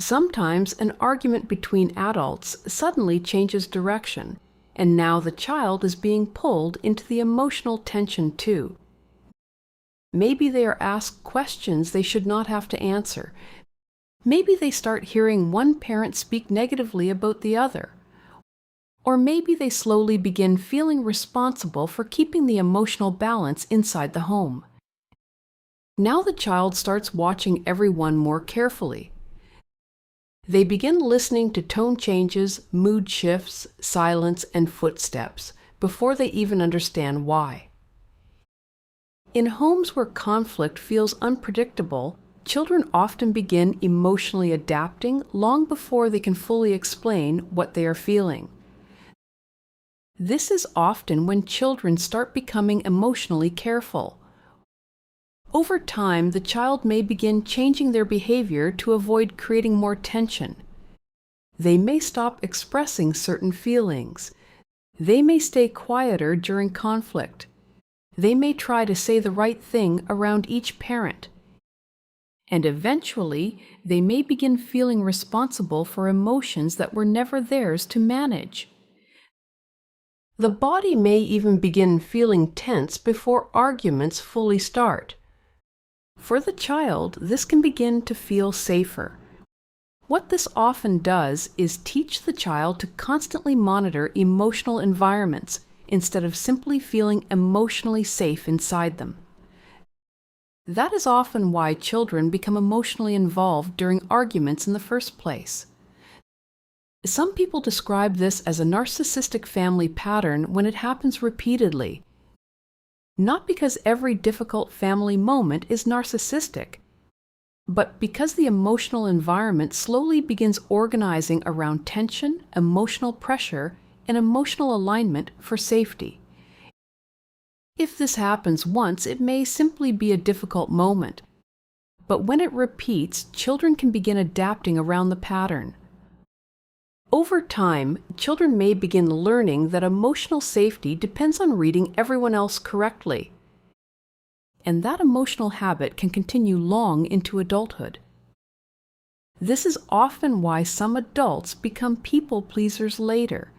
Sometimes an argument between adults suddenly changes direction, and now the child is being pulled into the emotional tension too. Maybe they are asked questions they should not have to answer. Maybe they start hearing one parent speak negatively about the other. Or maybe they slowly begin feeling responsible for keeping the emotional balance inside the home. Now the child starts watching everyone more carefully. They begin listening to tone changes, mood shifts, silence, and footsteps before they even understand why. In homes where conflict feels unpredictable, children often begin emotionally adapting long before they can fully explain what they are feeling. This is often when children start becoming emotionally careful. Over time, the child may begin changing their behavior to avoid creating more tension. They may stop expressing certain feelings. They may stay quieter during conflict. They may try to say the right thing around each parent. And eventually, they may begin feeling responsible for emotions that were never theirs to manage. The body may even begin feeling tense before arguments fully start. For the child, this can begin to feel safer. What this often does is teach the child to constantly monitor emotional environments instead of simply feeling emotionally safe inside them. That is often why children become emotionally involved during arguments in the first place. Some people describe this as a narcissistic family pattern when it happens repeatedly. Not because every difficult family moment is narcissistic, but because the emotional environment slowly begins organizing around tension, emotional pressure, and emotional alignment for safety. If this happens once, it may simply be a difficult moment, but when it repeats, children can begin adapting around the pattern. Over time, children may begin learning that emotional safety depends on reading everyone else correctly. And that emotional habit can continue long into adulthood. This is often why some adults become people pleasers later.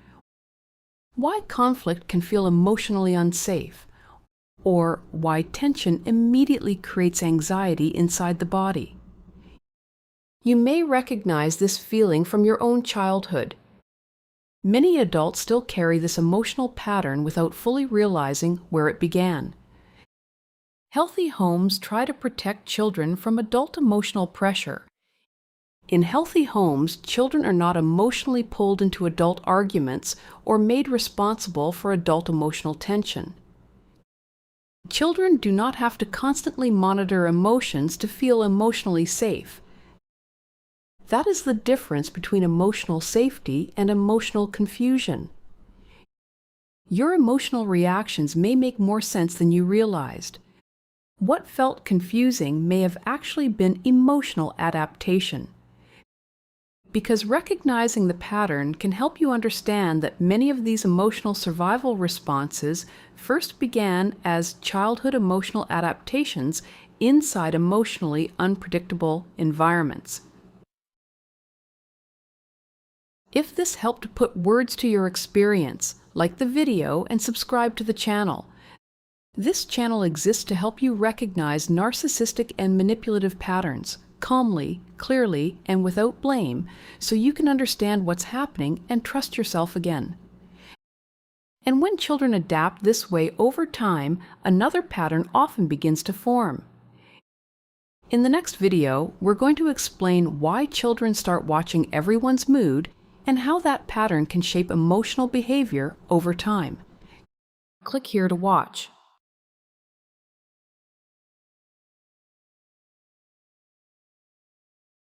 Why conflict can feel emotionally unsafe, or why tension immediately creates anxiety inside the body. You may recognize this feeling from your own childhood. Many adults still carry this emotional pattern without fully realizing where it began. Healthy homes try to protect children from adult emotional pressure. In healthy homes, children are not emotionally pulled into adult arguments or made responsible for adult emotional tension. Children do not have to constantly monitor emotions to feel emotionally safe. That is the difference between emotional safety and emotional confusion. Your emotional reactions may make more sense than you realized. What felt confusing may have actually been emotional adaptation. Because recognizing the pattern can help you understand that many of these emotional survival responses first began as childhood emotional adaptations inside emotionally unpredictable environments. If this helped put words to your experience, like the video and subscribe to the channel. This channel exists to help you recognize narcissistic and manipulative patterns calmly, clearly, and without blame, so you can understand what's happening and trust yourself again. And when children adapt this way over time, another pattern often begins to form. In the next video, we're going to explain why children start watching everyone's mood and how that pattern can shape emotional behavior over time. Click here to watch.